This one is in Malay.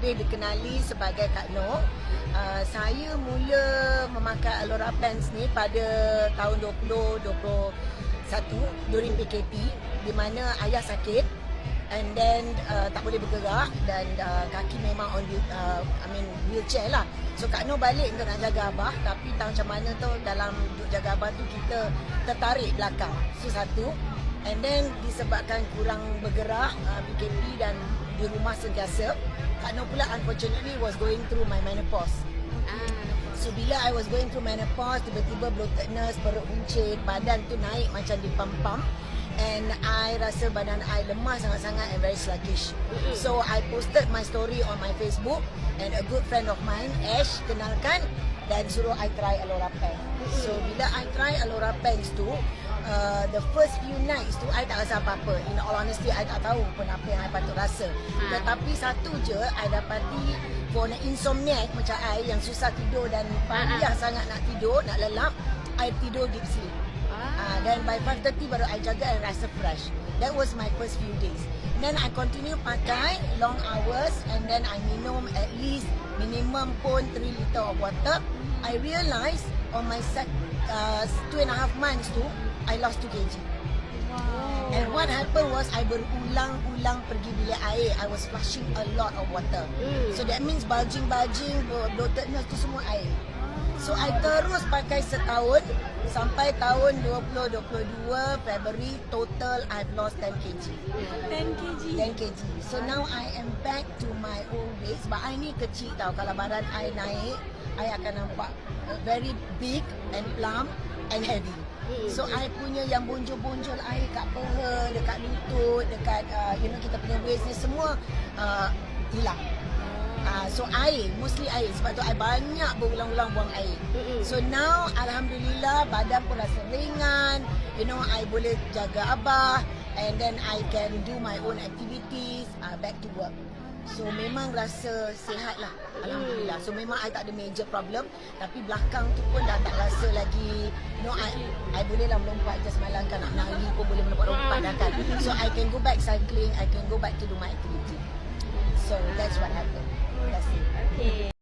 Dia dikenali sebagai Kak Noh. Saya mula memakai Alora Pants ni pada tahun 2021 during PKP, di mana ayah sakit and then tak boleh bergerak dan kaki memang on wheelchair lah. So Kak Noh balik untuk nak jaga abah, tapi tak macam mana tu dalam duduk jaga abah tu kita tertarik belakang. So satu, and then disebabkan kurang bergerak PKP dan di rumah sentiasa, Kak Noh pula unfortunately was going through my menopause. So bila I was going through menopause, tiba-tiba bloatedness, perut buncit, badan tu naik macam dipam-pam. And I rasa badan I lemah sangat-sangat and very sluggish. So I posted my story on my Facebook and a good friend of mine, Ash, kenalkan dan suruh I try Alora Pants. So bila I try Alora Pants tu, the first few nights tu I tak rasa apa-apa. In all honesty, I tak tahu pun apa yang I patut rasa. Tetapi satu je I dapati, for an insomniac macam I yang susah tidur dan payah sangat nak tidur, nak lelap, I tidur deep sleep. Then by 5:30 baru I jaga and rasa fresh. That was my first few days. Then I continue pakai long hours and then I minum at least minimum pun 3 liter of water. I realised on my 2.5 months tu, I lost 2 kg. Wow. And what happened was I berulang-ulang pergi bilik air. I was flushing a lot of water. So that means bulging, bloatedness tu semua air. So I terus pakai setahun sampai tahun 2022 February, total I've lost 10 kg. 10 kg. 10 kg. So now I am back to my old weight. Sebab I ni kecil tau. Kalau badan I naik, I akan nampak very big and plump and heavy. So I punya yang bonjol-bonjol air kat peha, dekat lutut, dekat kita punya waist ni semua hilang. So air, mostly air. Sebab tu I banyak berulang-ulang buang air. So now Alhamdulillah badan pun rasa ringan. I boleh jaga abah and then I can do my own activities, back to work. So memang rasa sihat lah, Alhamdulillah. So memang I tak ada major problem. Tapi belakang tu pun dah tak rasa lagi. I boleh lah melompat je semalam kan, nak nari pun boleh melompat-lompat dah kan. So I can go back cycling, I can go back to do my activity. So that's what happened. That's it. Okay.